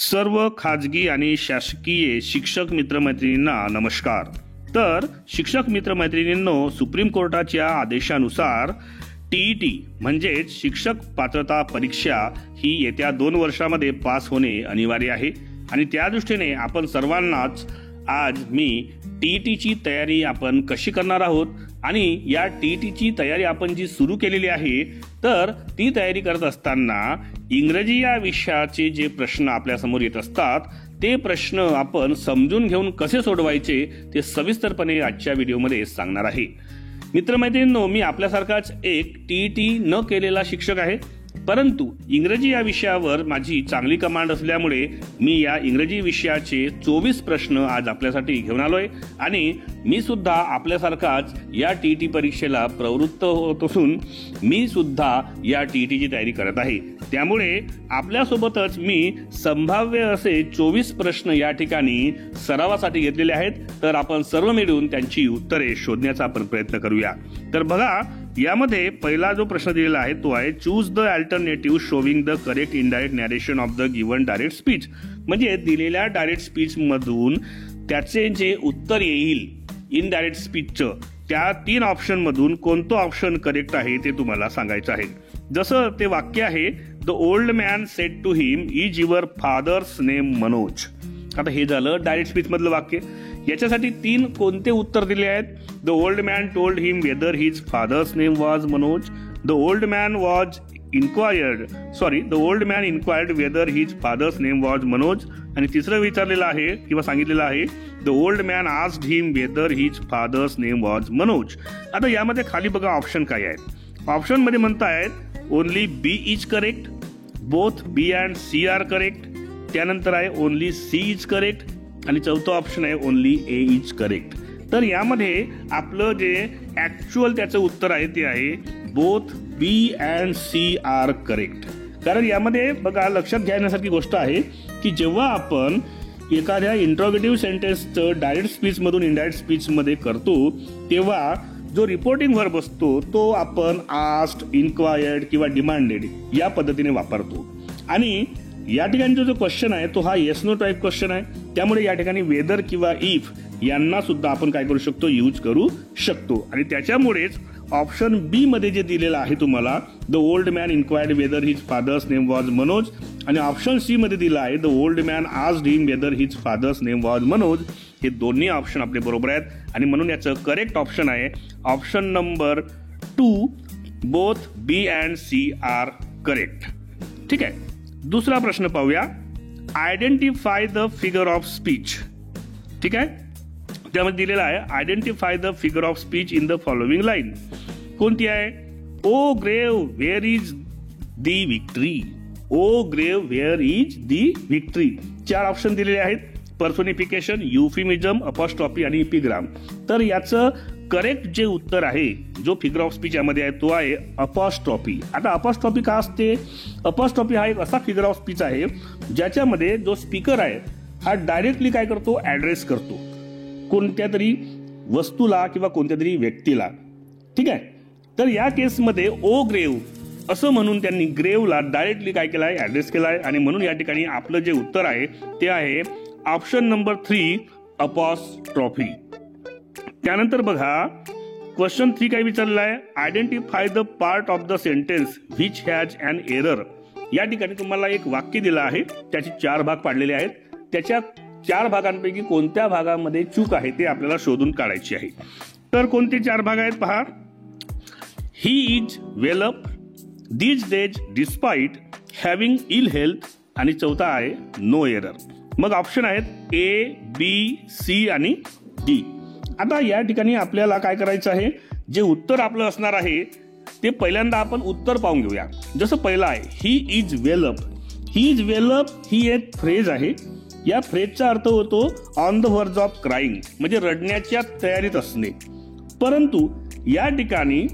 सर्व खाजगी आणि शासकीय शिक्षक मित्रमैत्रिणींना नमस्कार। तर शिक्षक मित्रमैत्रिणींनो, सुप्रीम कोर्टाच्या आदेशानुसार टीईटी म्हणजेच शिक्षक पात्रता परीक्षा ही येत्या 2 वर्षामध्ये पास होणे अनिवार्य आहे आणि त्या दृष्टीने आपण सर्वांनाच आज मी टीईटीची तयारी आपण कशी करणार आहोत आणि या टीईटीची तयारी आपण जी सुरू केलेली आहे तर ती तयारी करत असताना इंग्रजी या विषयाचे जे प्रश्न आपल्या समोर येत असतात ते प्रश्न आपण समजून घेऊन कसे सोडवायचे ते सविस्तरपणे आजच्या व्हिडिओमध्ये सांगणार आहे। मित्रमैत्रिणींनो, मी आपल्यासारखाच एक टीईटी न केलेला शिक्षक आहे, परंतु इंग्रजी या विषयावर माझी चांगली कमांड असल्यामुळे मी या इंग्रजी विषयाचे 24 प्रश्न आज आपल्यासाठी घेऊन आलोय आणि मी सुद्धा आपल्यासारखाच या टीईटी परीक्षेला प्रवृत्त होत असून मी सुद्धा या टीईटीची तयारी करत आहे। त्यामुळे आपल्यासोबतच मी संभाव्य असे 24 प्रश्न या ठिकाणी सरावासाठी घेतलेले आहेत, तर आपण सर्व मिळून त्यांची उत्तरे शोधण्याचा आपण प्रयत्न करूया। तर बघा, यामध्ये पहिला जो प्रश्न दिलेला आहे तो आहे choose the alternative showing the correct indirect narration of the given direct speech. म्हणजे दिलेल्या डायरेक्ट स्पीच मधून त्याचे जे उत्तर येईल इनडायरेक्ट स्पीचचं त्या 3 ऑप्शन मधून कोणतं ऑप्शन करेक्ट आहे ते तुम्हाला सांगायचं आहे। जसं ते वाक्य आहे, the old man said to him is your father's name Manoj. आता हे झालं डायरेक्ट स्पीच मधलं वाक्य। याच्यासाठी 3 कोणते उत्तर दिले आहेत? The old man told him whether his father's name was Manoj, the old man inquired whether his father's name was Manoj, आणि तिसरं विचारलेलं आहे किंवा सांगितलेलं आहे the old man asked him whether his father's name was Manoj. आता यामध्ये खाली बघा ऑप्शन काय आहेत। ऑप्शन मध्ये म्हणतायत only B is correct, both B and C are correct, त्यानंतर आहे ओनली सी इज करेक्ट आणि चौथं ऑप्शन आहे ओनली ए इज करेक्ट। तर यामध्ये आपलं जे ऍक्च्युअल त्याचं उत्तर आहे ते आहे both B and C are correct. कारण यामध्ये बघा, लक्षात घेण्यासारखी गोष्ट आहे की जेव्हा आपण एखाद्या इंट्रोगेटिव्ह सेंटेन्सचं डायरेक्ट स्पीच मधून इनडायरेक्ट स्पीच मध्ये करतो तेव्हा जो रिपोर्टिंग वर्ब असतो तो आपण आस्क्ड, इन्क्वायर्ड किंवा डिमांडेड या पद्धतीने वापरतो आणि या ठिकाणी जो क्वेश्चन आहे तो हा येस नो टाईप क्वेश्चन आहे, त्यामुळे या ठिकाणी वेदर किंवा इफ यांना सुद्धा आपण काय करू शकतो, यूज करू शकतो। आणि त्याच्यामुळेच ऑप्शन बी मध्ये जे दिलेलं आहे तुम्हाला the old man inquired whether his father's name was Manoj आणि ऑप्शन सी मध्ये दिलं आहे the old man asked him whether his father's name was Manoj, हे दोन्ही ऑप्शन आपले बरोबर आहेत आणि म्हणून याचं करेक्ट ऑप्शन आहे option number 2, both B and C are correct. ठीक आहे, दुसरा प्रश्न पाहूया, identify the figure of speech. ठीक आहे, त्यामध्ये दिलेला आहे identify the figure of speech in the following line. कोणती आहे? ओ ग्रेव वेअर इज दी विक्ट्री, ओ ग्रेव where is the victory. 4 option दिलेले आहेत, पर्सोनिफिकेशन, युफिमिझम, अपॉस्ट्रॉफी आणि इपिग्राम। तर याचं करेक्ट जे उत्तर आहे जो फिगर ऑफ स्पीच यामध्ये आहे तो आहे अपॉस्ट्रॉफी। आता अपॉस्ट्रॉफी का असते? अपॉस्ट्रॉफी हा एक असा फिगर ऑफ स्पीच आहे ज्याच्यामध्ये जो स्पीकर आहे हा डायरेक्टली काय करतो, ऍड्रेस करतो कोणत्या तरी वस्तूला किंवा कोणत्या तरी व्यक्तीला। ठीक आहे, तर या केसमध्ये ओ ग्रेव असं म्हणून त्यांनी ग्रेवला डायरेक्टली काय केलाय, ऍड्रेस केलाय आणि म्हणून या ठिकाणी आपलं जे उत्तर आहे ते आहे ऑप्शन नंबर 3, अपॉस्ट्रॉफी। त्यानंतर बघा क्वेश्चन 3 काय विचारलेला आहे, identify the part of the sentence which has an error. या ठिकाणी तुम्हाला एक वाक्य दिलं आहे, त्याचे 4 भाग पाडलेले आहेत, त्याच्या 4 भागांपैकी कोणत्या भागामध्ये चूक आहे ते आपल्याला शोधून काढायची आहे। तर कोणते 4 भाग आहेत पहा, he is well up, these days despite having ill health आणि चौथा आहे नो एरर। मग ऑप्शन आहेत ए, बी, सी आणि डी। आता या ठिकाणी आपल्याला काय करायचं आहे, जे उत्तर आपलं असणार आहे ते पहिल्यांदा आपण उत्तर पाहून घेऊया। जसं पहिलं आहे he is well up, he is well up ही एक फ्रेज आहे, या फ्रेजचा अर्थ होतो on the verge of crying, म्हणजे रडण्याच्या तयारीत असणे। परंतु या ठिकाणी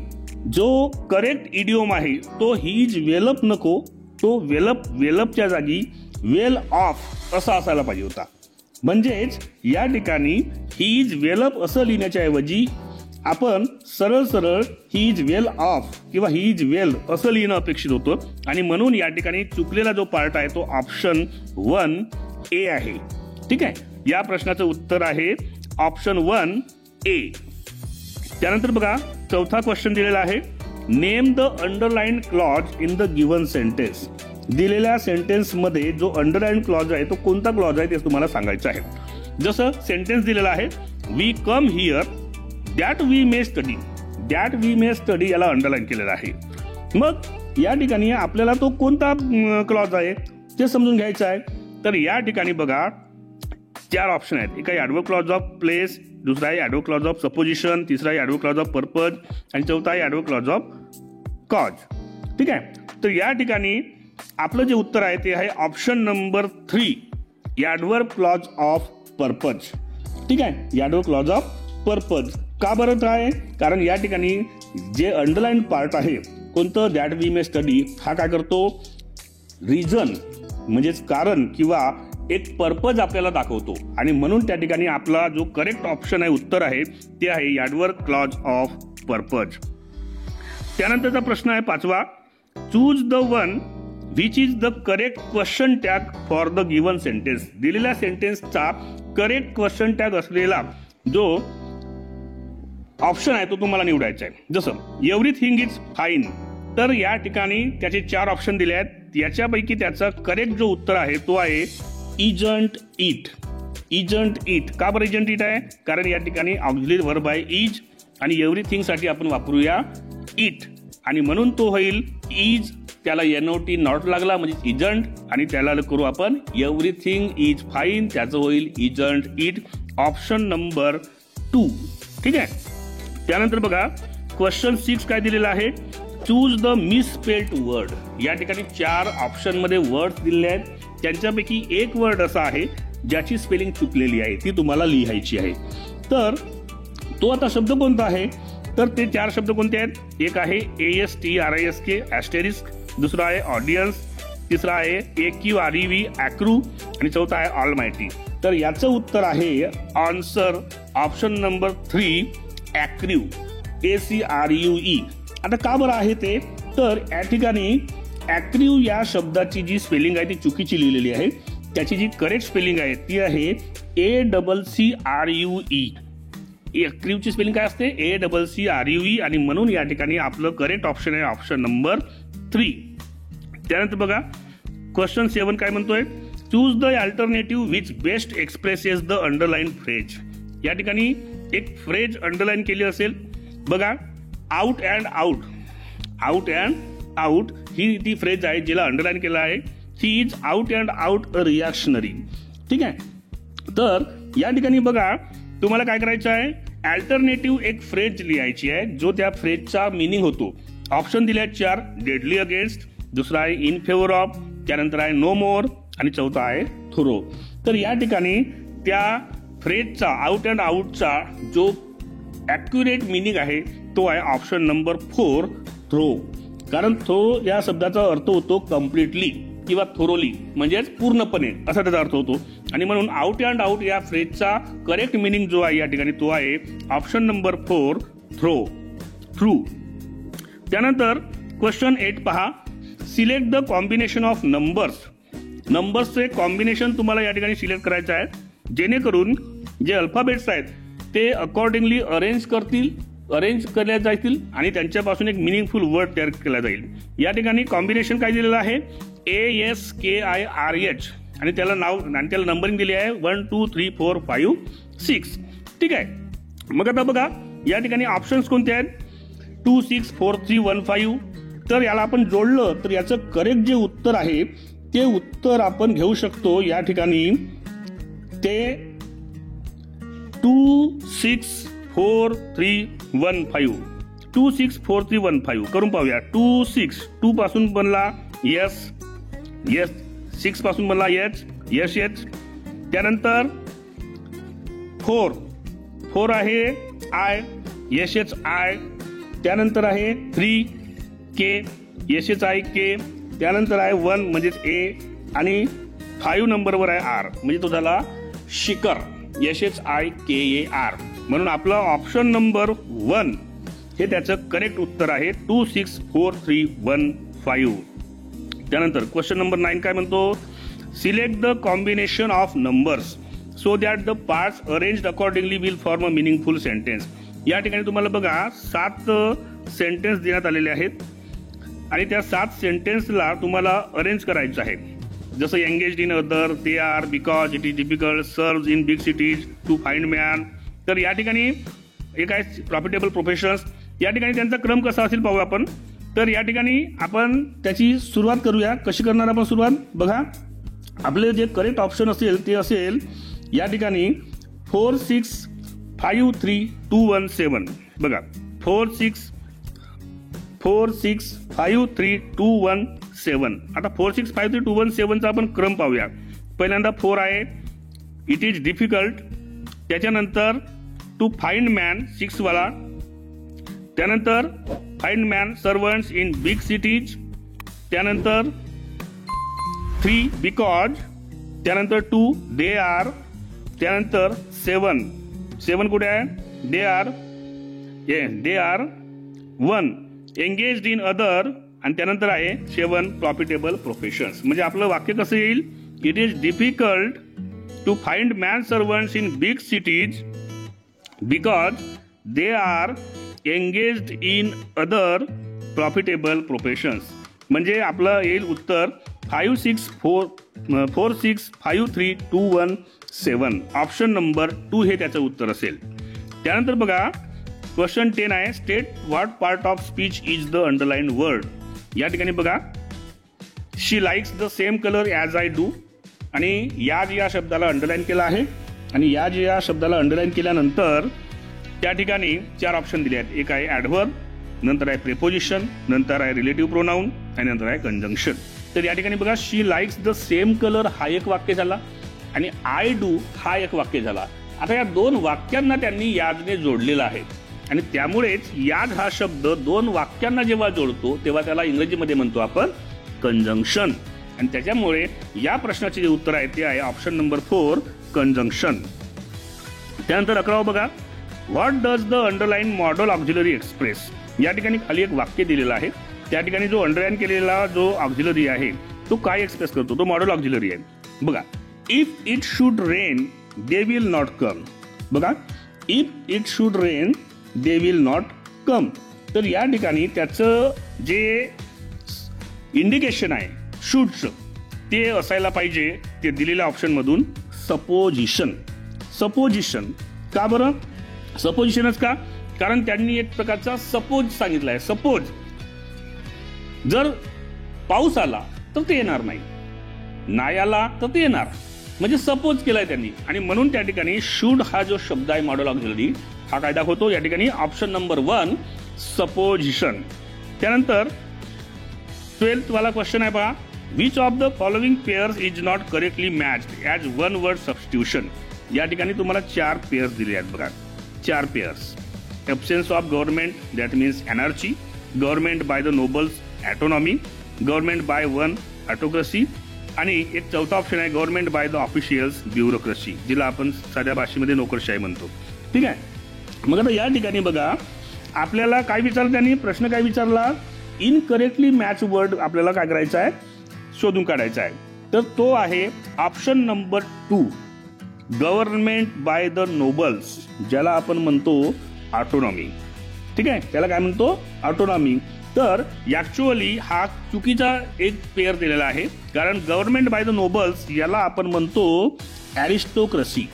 जो करेक्ट इडिओम आहे तो ही इज वेल अप नको, तो वेलअपच्या जागी वेल ऑफ असा असायला पाहिजे होता। म्हणजेच या ठिकाणी ही इज वेल अप असं लिहिण्याच्या ऐवजी आपण सरळ सरळ ही इज वेल ऑफ किंवा ही इज वेल असं लिहिणं अपेक्षित होतं आणि म्हणून या ठिकाणी चुकलेला जो पार्ट आहे तो ऑप्शन 1 ए आहे. ठीक आहे, या प्रश्नाचं उत्तर आहे ऑप्शन 1 ए. त्यानंतर बघा चौथा क्वेश्चन दिलेला आहे, name the underline clause in the given sentence. दिलेल्या सेंटेन्स मध्ये जो अंडरलाईन क्लॉज आहे तो कोणता क्लॉज आहे ते तुम्हाला सांगायचं आहे. जसं सेंटेन्स दिलेला आहे, we come here that we may study. That we may study याला अंडरलाईन केलेला आहे. मग या ठिकाणी आपल्याला तो कोणता क्लॉज आहे ते समजून घ्यायचं आहे. तर या ठिकाणी बघा 4 ऑप्शन आहेत. एक आहे ॲडव्हर्ब क्लॉज ऑफ प्लेस, दुसरा आहे ॲडव्हर्ब क्लॉज ऑफ सपोजिशन, तिसरा आहे ॲडव्हर्ब क्लॉज ऑफ पर्पज आणि चौथा आहे ॲडव्हर्ब क्लॉज ऑफ कॉज. ठीक आहे, तर या ठिकाणी आपलं जे उत्तर आहे ते आहे option number 3 adverb clause of purpose. ठीक आहे, ॲडव्हर्ब क्लॉज ऑफ पर्पज. का बरं आहे? कारण या ठिकाणी जे अंडरलाईन पार्ट आहे कोणतं, दॅट वी मे स्टडी, हा काय करतो, रिझन म्हणजेच कारण किंवा एक पर्पज आपल्याला दाखवतो आणि म्हणून त्या ठिकाणी आपला जो करेक्ट ऑप्शन आहे, उत्तर आहे ते आहे ॲडव्हर्ब क्लॉज ऑफ पर्पज. त्यानंतरचा प्रश्न आहे 5वा, choose the one which is the correct question tag for the given sentence. दिलेल्या सेंटेन्सचा करेक्ट क्वेश्चन टॅग असलेला जो ऑप्शन आहे तो तुम्हाला निवडायचा आहे. जसं एव्हरीथिंग इज फाईन, तर या ठिकाणी त्याचे 4 ऑप्शन दिले आहेत. याच्यापैकी त्याचा करेक्ट जो उत्तर आहे तो आहे इजंट इट. Isn't it. का बरं इजंट इट आहे? कारण या ठिकाणी ऑक्झिलरी व्हर्ब आहे इज आणि एव्हरीथिंग साठी आपण वापरूया इट आणि म्हणून तो होईल इज. त्याला NOT नॉट लागला म्हणजे इजंट आणि त्याला करू आपण एव्हरीथिंग इज फाईन, त्याचं होईल इजंट इट. Option number 2. ठीक आहे, त्यानंतर बघा क्वेश्चन 6 काय दिलेला आहे, चूज द मिसस्पेल्ड वर्ड. या ठिकाणी 4 ऑप्शन मध्ये वर्ड दिलेले आहेत. त्यांच्यापैकी एक वर्ड असा आहे ज्याची स्पेलिंग चुकलेली आहे, ती तुम्हाला लिहायची आहे. तर तो आता शब्द कोणता आहे, तर ते 4 शब्द कोणते आहेत, एक आहे ASTRISK ॲस्टेरिस्क, दुसरा आहे ऑडियन्स, तिसरा आहे AQREV ॲक्रू आणि चौथा आहे ऑलमायटी. तर याचं उत्तर आहे आन्सर ऑप्शन नंबर 3 ॲक्रू, ACRUE. आता का बरं आहे ते, तर या ठिकाणी ॲक्रू या शब्दाची जी स्पेलिंग आहे ती चुकीची लिहिलेली आहे. त्याची जी करेक्ट स्पेलिंग आहे ती आहे ACCRUE. ॲक्रूची स्पेलिंग काय असते, ACCRUE आणि म्हणून या ठिकाणी आपलं करेक्ट ऑप्शन आहे ऑप्शन नंबर 3. त्यानंतर बघा क्वेश्चन 7 काय म्हणतोय, choose the alternative which best expresses the underline phrase. या ठिकाणी एक फ्रेज अंडरलाईन केली असेल बघा, out and out. Out and out ही ती फ्रेज आहे जिला अंडरलाईन केलं आहे. He is out and out a reactionary. ठीक आहे, तर या ठिकाणी बघा तुम्हाला काय करायचं आहे, अल्टरनेटिव्ह एक फ्रेज लिहायची आहे जो त्या फ्रेजचा मिनिंग होतो. ऑप्शन दिले आहेत 4, डेडली अगेन्स्ट, दुसरा आहे इन फेवर ऑफ, त्यानंतर आहे नो मोर आणि चौथा आहे थ्रो. तर या ठिकाणी त्या फ्रेजचा आउट अँड आउटचा जो ॲक्युरेट मिनिंग आहे तो आहे ऑप्शन नंबर 4 थ्रो. कारण थ्रो या शब्दाचा अर्थ होतो कम्प्लिटली किंवा थोरोली म्हणजेच पूर्णपणे असा त्याचा अर्थ होतो आणि म्हणून आउट अँड आउट या फ्रेजचा करेक्ट मिनिंग जो आहे या ठिकाणी तो आहे ऑप्शन नंबर 4 थ्रो, ट्रू. त्यानंतर क्वेश्चन 8 पहा, select the combination of numbers. नंबर्सचे कॉम्बिनेशन तुम्हाला या ठिकाणी सिलेक्ट करायचं आहे जेणेकरून जे अल्फाबेट्स आहेत ते अकॉर्डिंगली अरेंज केल्या जातील आणि त्यांच्यापासून एक मिनिंगफुल वर्ड तयार केला जाईल. या ठिकाणी कॉम्बिनेशन काय दिलेलं आहे, ASKIRH आणि त्याला नाव आणि त्याला नंबरिंग दिली आहे 1 2 3 4 5 6. ठीक आहे, मग आता बघा या ठिकाणी ऑप्शन्स कोणते आहेत, 2 6 4 3 1 5. तर याला आपण जोडलं तर याचं करेक्ट जे उत्तर आहे ते उत्तर आपण घेऊ शकतो या ठिकाणी ते 2 6 4 3 1 5. 2 6 4 3 1 5 करून पाहूया. 2 6 2 पासून बनला यस यस, 6 पासून बनला यस यस यस. त्यानंतर 4 आहे आय यस यस आय. त्यानंतर आहे 3 के यस यस आय के. त्यानंतर आहे 1 म्हणजेच ए आणि 5 नंबरवर आहे आर म्हणजे तो झाला शिकर SHIKAR. म्हणून आपला ऑप्शन नंबर 1 हे त्याचं करेक्ट उत्तर आहे 2 6 4 3 1 5. त्यानंतर क्वेश्चन नंबर 9 काय म्हणतो, select the combination of numbers so that the parts arranged accordingly will form a meaningful sentence. या ठिकाणी तुम्हाला बघा 7 सेंटेन्स देण्यात आलेले आहेत आणि त्या 7 सेंटेन्सला तुम्हाला अरेंज करायचं आहे. जसं engaged in other, they are, because, it is difficult, serves in big cities, to find man. तर या ठिकाणी एक आहे प्रॉफिटेबल प्रोफेशन्स. या ठिकाणी त्यांचा क्रम कसा असेल पाहूया आपण. तर या ठिकाणी आपण त्याची सुरुवात करूया. कशी करणार आपण सुरुवात बघा. आपले जे करेक्ट ऑप्शन असेल ते असेल या ठिकाणी 4 6 5 3 2 1 7. बघा 4 6 5 3 2 1 7. आता 4 6 5 3 2 1 7 चा आपण क्रम पाहूया. पहिल्यांदा 4 आहे, इट इज डिफिकल्ट. त्याच्यानंतर टू फाइंड मॅन 6 वाला. त्यानंतर find man servants in big cities. त्यानंतर 3 बिकॉज. त्यानंतर 2 दे आर. त्यानंतर 7 कुठे आहे, they are 1 engaged in other. आणि त्यानंतर आहे 7 प्रॉफिटेबल प्रोफेशन्स. म्हणजे आपलं वाक्य कसं येईल, it is difficult to find man servants in big cities because they are engaged in other profitable professions. म्हणजे आपलं येईल उत्तर 4 6 5 3 2 1 7. ऑप्शन नंबर 2 हे त्याचं उत्तर असेल. त्यानंतर बघा क्वेश्चन 10 आहे, state what part of speech is the underline word. या ठिकाणी बघा she likes the same colour as I do. आणि या शब्दाला अंडरलाईन केला आहे. आणि या शब्दाला अंडरलाईन केल्यानंतर त्या ठिकाणी 4 ऑप्शन दिले आहेत. एक आहे ॲडव्हर्ब, नंतर आहे प्रेपोजिशन, नंतर आहे रिलेटिव्ह प्रोनाऊन आणि नंतर आहे कंजंक्शन. तर या ठिकाणी बघा she likes the same colour हा एक वाक्य झाला आणि आय डू हा एक वाक्य झाला. आता या 2 वाक्यांना त्यांनी याजने जोडलेला आहे आणि त्यामुळेच याज हा शब्द 2 वाक्यांना जेव्हा जोडतो तेव्हा त्याला इंग्रजीमध्ये म्हणतो आपण कंजंक्शन. आणि त्याच्यामुळे या प्रश्नाचे जे उत्तर आहे ते आहे ऑप्शन नंबर 4 कंजंक्शन. त्यानंतर 11 बघा, what does the underline modal auxiliary express. या ठिकाणी खाली एक वाक्य दिलेलं आहे. त्या ठिकाणी जो अंडरलाइन केलेला जो ऑक्झिलरी आहे तो काय एक्सप्रेस करतो, तो मॉडल ऑक्झिलरी आहे. बघा if it should rain they will not come. बघा if it should rain they will not come. तर या ठिकाणी त्याचं जे इंडिकेशन आहे शुडचं ते असायला पाहिजे ते दिलेल्या ऑप्शनमधून सपोजिशन. का बरं सपोजिशनच का, कारण त्यांनी एक प्रकारचा सपोज सांगितला आहे. सपोज जर पाऊस आला तर ते येणार नाही आला तर ते येणार, म्हणजे सपोज केलाय त्यांनी. आणि म्हणून त्या ठिकाणी शुड हा जो शब्द आहे मॉडल ऑक्झिलरी हा कायदा होतो. या ठिकाणी ऑप्शन नंबर 1 सपोजिशन. त्यानंतर 12th वाला क्वेश्चन आहे पहा, which of the following pairs is not correctly matched as 1 word substitution. या ठिकाणी तुम्हाला 4 पेअर्स दिले आहेत. बघा 4 pairs, absence of government that means anarchy, government by the nobles autonomy, government by one autocracy आणि एक 4था ऑप्शन आहे government by the officials bureaucracy, जिला आपण साध्या भाषेमध्ये नोकरशाही म्हणतो. ठीक आहे. मग आता या ठिकाणी बघा आपल्याला काय विचारलं त्यांनी, प्रश्न काय विचारला, इनकरेक्टली मॅच वर्ड आपल्याला काय करायचं आहे, शोधून काढायचा आहे. तर तो आहे option number 2 government by the nobles, ज्याला आपण म्हणतो ऑटोनॉमी. ठीक आहे, त्याला काय म्हणतो ऑटोनॉमी. तर ऍक्च्युअली हा चुकीचा एक पेअर दिलेला आहे, कारण गव्हर्नमेंट बाय द नोबल्स याला आपण म्हणतो ॲरिस्टोक्रसी.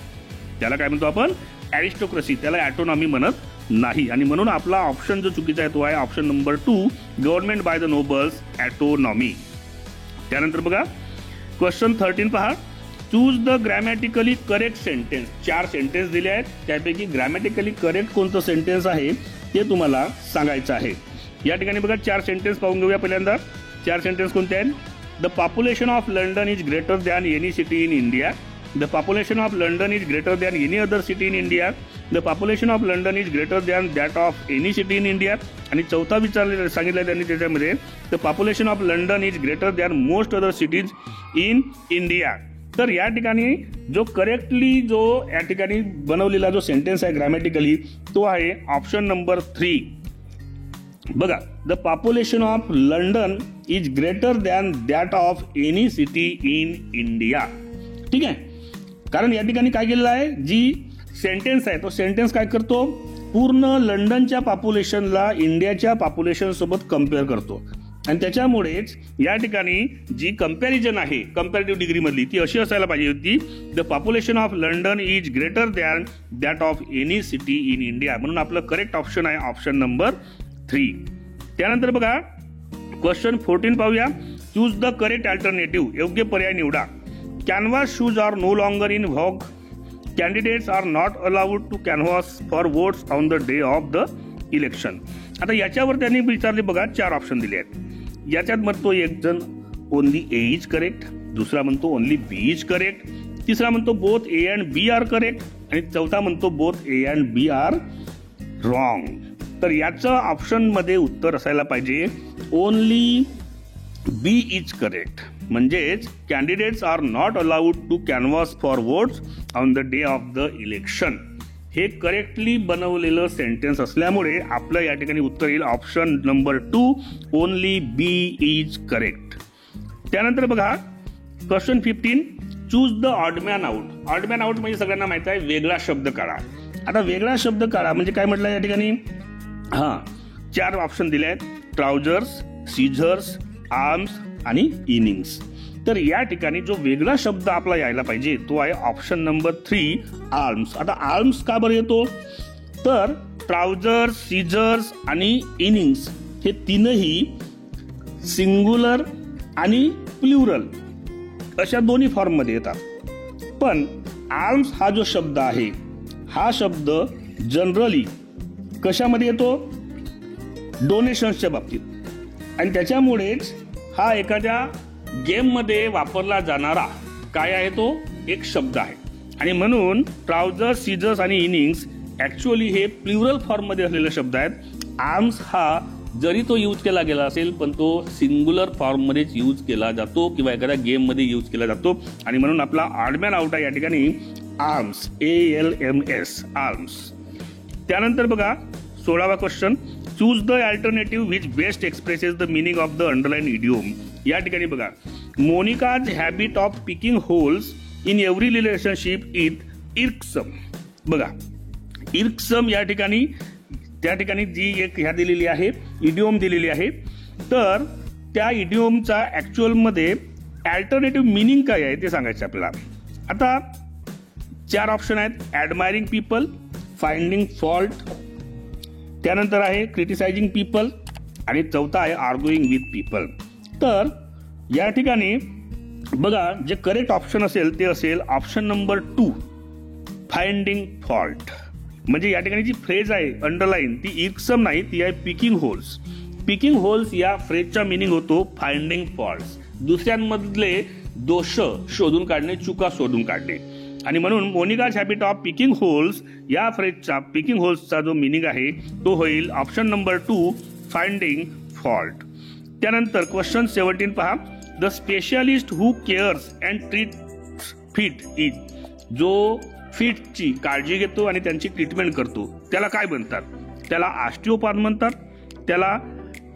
त्याला काय म्हणतो आपण ॲरिस्टोक्रसी, त्याला ऑटोनॉमी म्हणत नाही. आणि म्हणून आपला ऑप्शन जो चुकीचा आहे तो आहे option number 2 government by the nobles autonomy. त्यानंतर बघा क्वेश्चन 13 पहा, choose the grammatically correct sentence. 4 sentence दिले आहेत, त्यापैकी ग्रॅमॅटिकली करेक्ट कोणतं सेंटेन्स आहे ते तुम्हाला सांगायचं आहे. या ठिकाणी बघा 4 सेंटेन्स पाहून घेऊया. पहिल्यांदा 4 सेंटेन्स कोणते आहेत, the population of London is greater than any city in India. The population of London is greater than any other city in India. The population of London is greater than that of any city in India. आणि चौथा सांगितलं त्यांनी त्याच्यामध्ये, the population of London is greater than most other cities in India. तर या ठिकाणी जो correctly जो या ठिकाणी बनवलेला जो सेंटेन्स आहे ग्रॅमॅटिकली तो आहे ऑप्शन नंबर 3 बघा, the population of London is greater than that of any city in India. ठीक आहे, कारण या ठिकाणी काय केलेलं आहे, जी सेंटेन्स आहे तो सेंटेन्स काय करतो, पूर्ण लंडनच्या पॉप्युलेशनला इंडियाच्या पॉप्युलेशन सोबत कम्पेअर करतो. आणि त्याच्यामुळेच या ठिकाणी जी कंपॅरिझन आहे कंपॅरेटिव्ह डिग्री मधली ती अशी असायला पाहिजे होती, the population of London is greater than that of any city in India. म्हणून आपलं करेक्ट ऑप्शन आहे ऑप्शन नंबर 3. त्यानंतर बघा क्वेश्चन 14 पाहूया. Choose the correct alternative. योग्य पर्याय निवडा. Canvas shoes are no longer in vogue. Candidates are not allowed to canvass for votes on the day of the election. आता याच्यावर त्यांनी विचारले बघा 4 ऑप्शन दिले आहेत. याच्यात म्हणतो एक जण ओनली ए इज करेक्ट, दुसरा म्हणतो ओनली बी इज करेक्ट, तिसरा म्हणतो both A and B are correct आणि चौथा म्हणतो both A and B are wrong. तर याचं ऑप्शन मध्ये उत्तर असायला पाहिजे ओनली बी इज करेक्ट. म्हणजेच candidates are not allowed to canvass for votes on the day of the election. हे करेक्टली बनवलेलं सेंटेन्स असल्यामुळे आपलं या ठिकाणी उत्तर येईल option number 2 only B is correct. त्यानंतर बघा question 15. Choose the odd man out. Odd man out म्हणजे सगळ्यांना माहिती आहे वेगळा शब्द काढा. आता वेगळा शब्द काढा म्हणजे काय म्हटलं या ठिकाणी, 4 ऑप्शन दिले आहेत, ट्राउजर्स, सीझर्स, आर्म्स आणि इनिंग्स. तर या ठिकाणी जो वेगळा शब्द आपला यायला पाहिजे तो आहे ऑप्शन नंबर 3 आर्म्स. आता आर्म्स का बरं येतो, तर ट्राउजर्स, सीझर्स आणि इनिंग्स हे तीनही सिंग्युलर आणि प्लुरल अशा दोन्ही फॉर्म मध्ये येतात. पण आर्म्स हा जो शब्द आहे हा शब्द जनरली कशामध्ये येतो, डोनेशन्सच्या बाबतीत. आणि त्याच्यामुळेच हा एखाद्या गेम मध्ये वापरला जाणारा काय आहे तो एक शब्द आहे. आणि म्हणून ट्राउजर्स, सीझर्स आणि इनिंग्स ऍक्च्युअली हे प्लुरल फॉर्म मध्ये असलेले शब्द आहेत. आर्म्स हा जरी तो यूज केला गेला असेल पण तो सिंग्युलर फॉर्म मध्येच यूज केला जातो किंवा एखाद्या गेम मध्ये यूज केला जातो. आणि म्हणून आपला ऑडमॅन आउट आहे या ठिकाणी आर्म्स, ALMS आर्म्स. त्यानंतर बघा 16वा question. Choose the alternative which best expresses the meaning of the underline idiom. या ठिकाणी बघा Monica's habit of picking holes in every relationship is irksome. बघा इर्कसम या ठिकाणी त्या ठिकाणी जी एक ह्या दिलेली आहे इडिओम दिलेली आहे. तर त्या इडिओमचा ऍक्च्युअल मध्ये अल्टरनेटिव्ह मिनिंग काय आहे ते सांगायचं आपल्याला. आता 4 ऑप्शन आहेत, ऍडमायरिंग पीपल, फाइंडिंग फॉल्ट, त्यानंतर आहे क्रिटिसायझिंग पीपल आणि चौथा आहे आर्ग्युइंग विथ पीपल. तर या ठिकाणी बघा जे करेक्ट ऑप्शन असेल ते असेल ऑप्शन नंबर 2 फाइंडिंग फॉल्ट. म्हणजे या ठिकाणी जी फ्रेज आहे अंडरलाईन ती इर्कसम नाही, ती आहे पिकिंग होल्स. पिकिंग होल्स या फ्रेजचा मिनिंग होतो फाइंडिंग फॉल्ट्स, दुसऱ्यांमधले दोष शोधून काढणे, चुका शोधून काढणे. आणि म्हणून Monika's habit of picking holes या फ्रेजचा पिकिंग होल्सचा जो मिनिंग आहे तो होईल ऑप्शन नंबर 2 फाइंडिंग फॉल्ट. त्यानंतर क्वेश्चन 17 पहा. The specialist who CARES and treat fit is. जो फिटची काळजी घेतो आणि त्यांची ट्रीटमेंट करतो त्याला काय म्हणतात, त्याला ऑस्टिओपॅथ म्हणतात, त्याला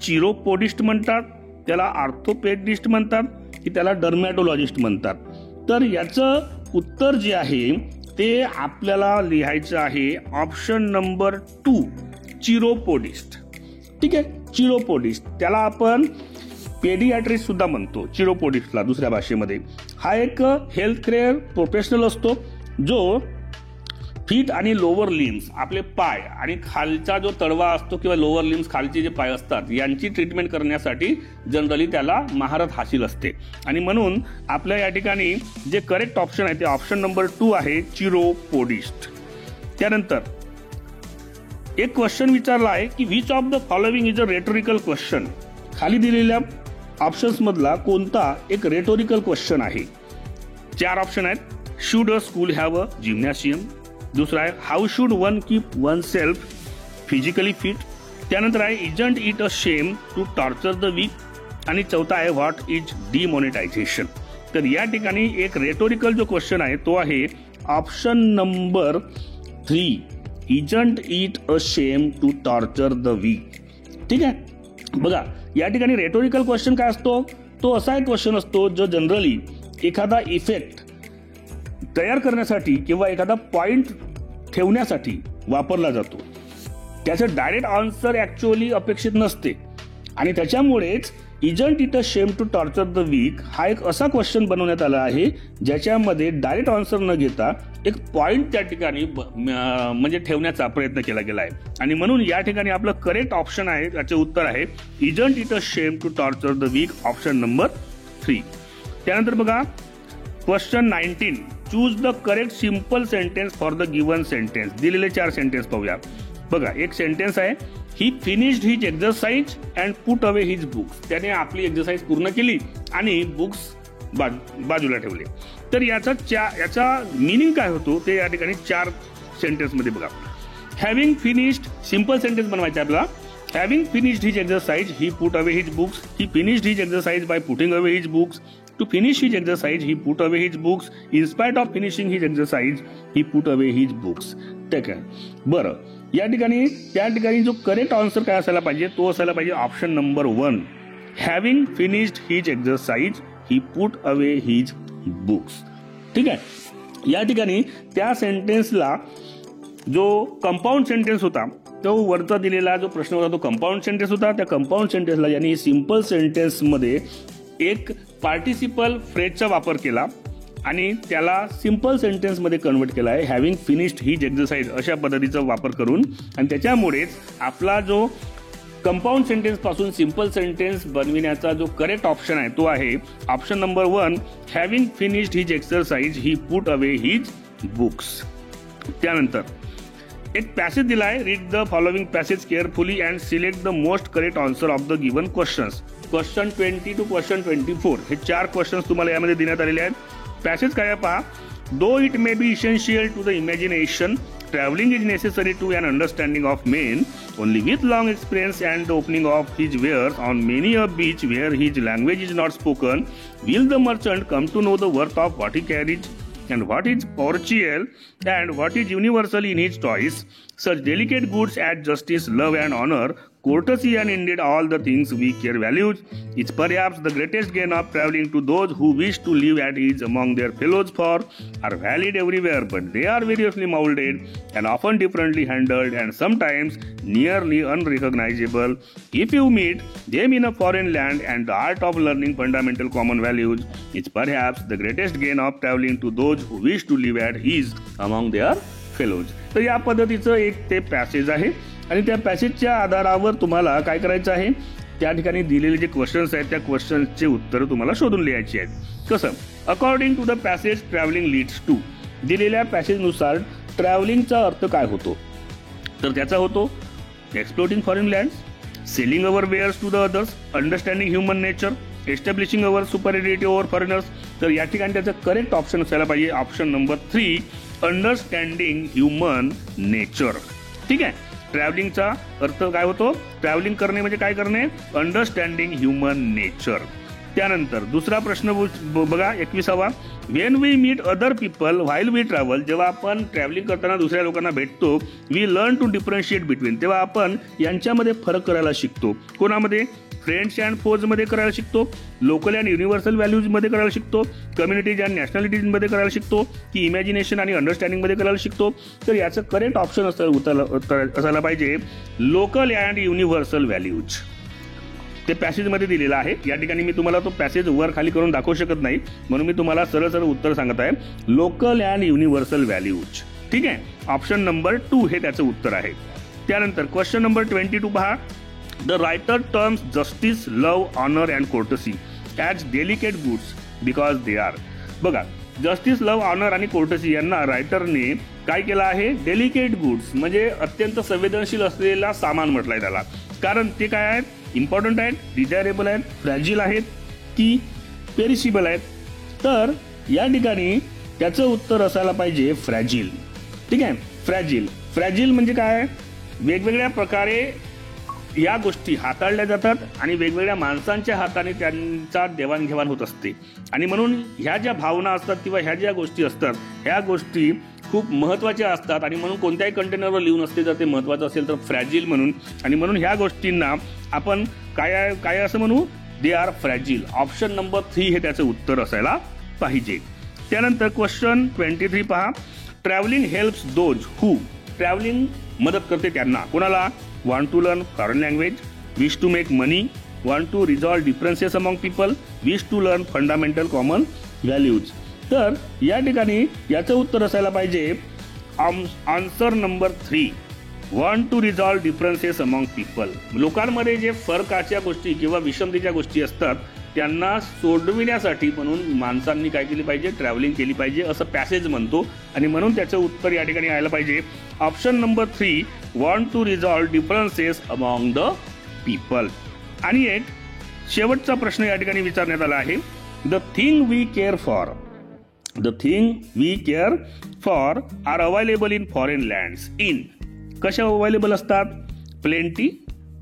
चिरोपोडिस्ट म्हणतात, त्याला ऑर्थोपेडिस्ट म्हणतात की त्याला डर्मॅटोलॉजिस्ट म्हणतात. तर याचं उत्तर जे आहे ते आपल्याला लिहायचं आहे ऑप्शन नंबर 2 चिरोपोडिस्ट. ठीक आहे, चिरोपोडिस्ट त्याला आपण पेडियाट्रिस्ट सुद्धा म्हणतो चिरोपोडिस्टला दुसऱ्या भाषेमध्ये. हा एक हेल्थ केअर प्रोफेशनल असतो जो फीट आणि लोअर लिम्स आपले पाय आणि खालचा जो तळवा असतो किंवा लोअर लिम्स खालचे जे पाय असतात यांची ट्रीटमेंट करण्यासाठी जनरली त्याला महारत हासिल असते. आणि म्हणून आपल्या या ठिकाणी जे करेक्ट ऑप्शन आहे ते ऑप्शन नंबर 2 आहे चिरोपोडिस्ट. त्यानंतर एक क्वेश्चन विचारला आहे की which of the following is a rhetorical question. खाली दिलेल्या ऑप्शन्स मधला कोणता एक रेटोरिकल क्वेश्चन आहे. 4 ऑप्शन आहेत. Should a school have a gymnasium, दुसरा आहे how should one keep one self physically fit, त्यानंतर आहे isn't it a shame to torture the weak आणि चौथा आहे व्हॉट इज डिमॉनिटायझेशन. तर या ठिकाणी एक रेटोरिकल जो क्वेश्चन आहे तो आहे option number 3 isn't it a shame to torture the weak. ठीक आहे. बघा या ठिकाणी रेटोरिकल क्वेश्चन काय असतो, तो असा एक क्वेश्चन असतो जो जनरली एखादा इफेक्ट तयार करण्यासाठी किंवा एखादा पॉइंट ठेवण्यासाठी वापरला जातो. त्याचं डायरेक्ट आन्सर ऍक्च्युअली अपेक्षित नसते आणि त्याच्यामुळेच isn't it a shame to torture the weak हा एक असा क्वेश्चन बनवण्यात आला आहे ज्याच्यामध्ये डायरेक्ट आन्सर न घेता एक पॉइंट त्या ठिकाणी म्हणजे ठेवण्याचा प्रयत्न केला गेला आहे. आणि म्हणून या ठिकाणी आपलं करेक्ट ऑप्शन आहे, त्याचे उत्तर आहे isn't it a shame to torture the weak, option number 3. त्यानंतर बघा question 19, choose the correct simple sentence for the given sentence. दिलेले 4 सेंटेन्स पाहूया. बघा एक सेंटेन्स आहे, he finished his exercise and put away his books. त्याने आपली exercise पूर्ण केली आणि बुक्स बाजूला ठेवले. तर याचा मिनिंग काय होतो ते या ठिकाणी 4 सेंटेन्स मध्ये बघा. हॅव्हिंग फिनिश्ड, सिंपल सेंटेन्स बनवायचा आपला. Having finished his exercise he put away his books. He finished his exercise by putting away his books. To finish his exercise, he put away his books. In spite of finishing his exercise, he put away his books. ठीक आहे. बरं या ठिकाणी त्या ठिकाणी जो correct answer काय असायला पाहिजे तो असायला पाहिजे option number 1. Having finished his exercise he put away his books. ठीक आहे. या ठिकाणी त्या सेंटेन्सला जो कंपाऊंड सेंटेन्स होता तो वरचा दिलेला जो प्रश्न होता तो कंपाऊंड सेंटेन्स होता. त्या कंपाऊंड सेंटेन्सला यांनी सिंपल सेंटेन्स मध्ये एक पार्टिसिपल फ्रेजचा वापर केला आणि त्याला सिंपल सेंटेन्स मध्ये कन्वर्ट केला आहे. हॅव्हिंग फिनिश्ड हिज एक्सरसाइज अशा पद्धतीचा वापर करून, आणि त्याच्यामुळेच आपला जो कंपाऊंड सेंटेन्स पासून सिंपल सेंटेन्स बनविण्याचा जो करेक्ट ऑप्शन आहे तो आहे option number 1. Having finished his exercise he put away his books. त्यानंतर एक पॅसेज दिला आहे, read the following passage carefully and select the most correct answer of the given questions. Question 20 to question 24 हे 4 questions तुम्हाला यामध्ये देण्यात आलेले आहेत. पॅसेज काय पहा. Though it may be essential to the imagination, traveling is necessary to an understanding of man. Only with long experience and the opening of his wares on many a beach where his language is not spoken, will the merchant come to know the worth of what he carries and what is partial and what is universal in his choice. Such delicate goods as justice, love and honor, courtesy and indeed all the things we care values. It's perhaps the greatest gain of traveling to those who wish to live at ease among their fellows, for are valid everywhere, but they are variously molded and often differently handled and sometimes nearly unrecognizable. If you meet them in a foreign land, and the art of learning fundamental common values is perhaps the greatest gain of traveling to those who wish to live at ease among their fellows. तर या पद्धतीचं एक ते passage आहे आणि त्या पॅसेजच्या आधारावर तुम्हाला काय करायचं आहे, त्या ठिकाणी दिलेले जे क्वेश्चन्स आहेत त्या क्वेश्चन्सचे उत्तर तुम्हाला शोधून लिहायची आहेत. कसं, according to the passage travelling leads to, दिलेल्या पॅसेजनुसार ट्रॅव्हलिंगचा अर्थ काय होतो, तर त्याचा होतो exploring foreign lands, selling our wares to the others, understanding human nature, establishing our superiority over foreigners. तर या ठिकाणी त्याचं करेक्ट ऑप्शन असायला पाहिजे option number 3, understanding human nature. ठीक आहे. ट्रॅव्हलिंगचा अर्थ काय होतो, ट्रॅव्हलिंग करणे म्हणजे काय करणे, अंडरस्टँडिंग ह्युमन नेचर. त्यानंतर दुसरा प्रश्न बघा 21वा. When we meet other people while we travel, जेव्हा आपण ट्रॅव्हलिंग करताना दुसऱ्या लोकांना भेटतो, we learn to differentiate between, तेव्हा आपण यांच्यामध्ये फरक करायला शिकतो. कोणामध्ये, फ्रेंड्स अँड फोज मध्ये करायला शिकतो, लोकल अँड युनिव्हर्सल व्हॅल्यूज मध्ये करायला शिकतो, कम्युनिटीज अँड नॅशनॅलिटीज मध्ये करायला शिकतो, की इमॅजिनेशन आणि अंडरस्टँडिंग मध्ये करायला शिकतो. तर याचं करेक्ट ऑप्शन असायला पाहिजे लोकल अँड युनिव्हर्सल व्हॅल्यूज. ते पॅसेज मध्ये दिलेला आहे. या ठिकाणी मी तुम्हाला तो पॅसेज वर खाली करून दाखवू शकत नाही, म्हणून मी तुम्हाला सरळ सरळ उत्तर सांगत आहे, लोकल अँड युनिव्हर्सल व्हॅल्यूज. ठीक आहे. ऑप्शन नंबर 2 हे त्याचं उत्तर आहे. त्यानंतर क्वेश्चन नंबर 22 पहा. The writer terms justice, love, honor and courtesy as delicate goods because they are. बघा, जस्टिस, लव्ह, ऑनर आणि कोर्टसी यांना रायटरने काय केलं आहे, डेलिकेट गुड्स म्हणजे अत्यंत संवेदनशील असलेला सामान म्हटलंय त्याला. कारण ते काय आहेत, इम्पॉर्टंट आहेत, डिझायरेबल आहेत, फ्रॅजिल आहेत की पेरिशिबल आहेत. तर या ठिकाणी त्याचं उत्तर असायला पाहिजे फ्रॅजिल. ठीक आहे. फ्रॅजिल, फ्रॅजिल म्हणजे काय, वेगवेगळ्या प्रकारे या गोष्टी हाताळल्या जातात आणि वेगवेगळ्या माणसांच्या हाताने त्यांचा देवाणघेवाण होत असते, आणि म्हणून ह्या ज्या भावना असतात किंवा ह्या ज्या गोष्टी असतात ह्या गोष्टी खूप महत्त्वाच्या असतात आणि म्हणून कोणत्याही कंटेनरवर लिहून असते जर ते महत्त्वाचं असेल तर फ्रॅजिल म्हणून, आणि म्हणून ह्या गोष्टींना आपण काय असं म्हणू, दे आर फ्रॅजिल. ऑप्शन नंबर 3 हे त्याचं उत्तर असायला पाहिजे. त्यानंतर क्वेश्चन 23 पहा. Travelling helps those who, travelling मदत करते त्यांना, कोणाला, want to learn foreign language, wish to make money, want to resolve differences among people, wish to learn fundamental common values. तर या ठिकाणी याचं उत्तर असायला पाहिजे answer number 3, want to resolve differences among people. लोकांमध्ये जे फरकाच्या गोष्टी किंवा विषमतेच्या गोष्टी असतात त्यांना सोडविण्यासाठी म्हणून माणसांनी काय केली पाहिजे, ट्रॅव्हलिंग केली पाहिजे असं पॅसेज म्हणतो, आणि म्हणून त्याचं उत्तर या ठिकाणी यायला पाहिजे option number 3, want to resolve differences among the people. आणि एक शेवटचा प्रश्न या ठिकाणी विचारण्यात आला आहे. The thing we care for are available in foreign lands in, कशा अवेलेबल असतात, plenty,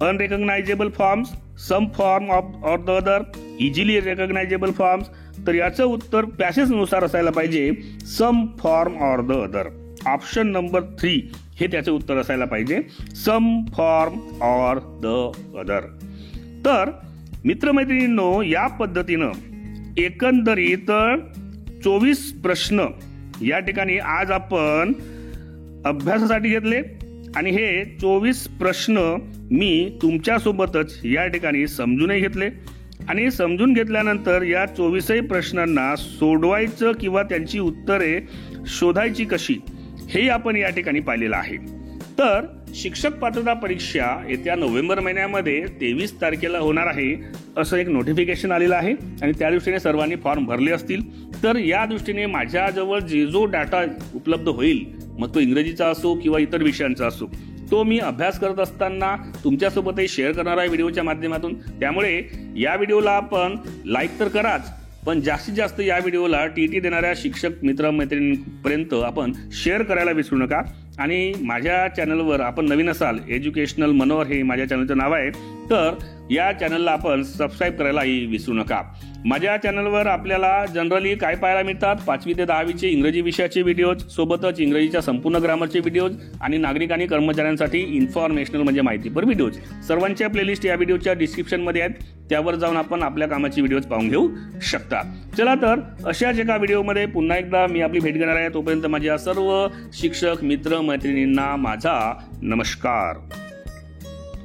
unrecognisable forms, some form of the other, easily recognisable forms. तर याचं उत्तर पॅसेजनुसार असायला पाहिजे some form or the other. Option number 3 हे त्याचं उत्तर असायला पाहिजे some form or the other. तर मित्रमैत्रिणींनो, या पद्धतीनं एकंदरीत 24 प्रश्न या ठिकाणी आज आपण अभ्यासासाठी घेतले, आणि हे 24 प्रश्न मी तुमच्यासोबतच या ठिकाणी समजूनही घेतले, आणि समजून घेतल्यानंतर या 24 प्रश्नांना सोडवायचं किंवा त्यांची उत्तरे शोधायची कशी हे आपण या ठिकाणी पाहिलेलं आहे. तर शिक्षक पात्रता परीक्षा येत्या नोव्हेंबर महिन्यामध्ये 23 तारखेला होणार आहे असं एक नोटिफिकेशन आलेलं आहे, आणि त्या दृष्टीने सर्वांनी फॉर्म भरले असतील. तर या दृष्टीने माझ्याजवळ जो डाटा उपलब्ध होईल, मग तो इंग्रजीचा असो किंवा इतर विषयांचा असो, तो मी अभ्यास करत असताना तुमच्यासोबतही शेअर करणार आहे व्हिडिओच्या माध्यमातून. त्यामुळे या व्हिडिओला आपण लाईक तर कराच, पण जास्तीत जास्त या व्हिडिओला TT देणाऱ्या शिक्षक मित्रमैत्रिणींपर्यंत आपण शेअर करायला विसरू नका. आणि माझ्या चॅनलवर आपण नवीन असाल, एज्युकेशनल मनोहर हे माझ्या चॅनलचं नाव आहे, तर या चॅनलला आपण सबस्क्राईब करायलाही विसरू नका. माझ्या चॅनलवर आपल्याला जनरली काय पाहायला मिळतात, 5वी ते 10वीचे इंग्रजी विषयाचे व्हिडिओज, सोबतच इंग्रजीच्या संपूर्ण ग्रामरचे व्हिडिओज, आणि नागरिक आणि कर्मचाऱ्यांसाठी इन्फॉर्मेशनल म्हणजे माहितीपर व्हिडिओज. सर्वांच्या प्लेलिस्ट या व्हिडिओच्या डिस्क्रिप्शनमध्ये आहेत, त्यावर जाऊन आपण आपल्या कामाची व्हिडिओज पाहून घेऊ शकता. चला तर अशाच एका व्हिडिओमध्ये पुन्हा एकदा मी आपली भेट घेणार आहे. तोपर्यंत माझ्या सर्व शिक्षक मित्र मैत्रिणींना माझा नमस्कार.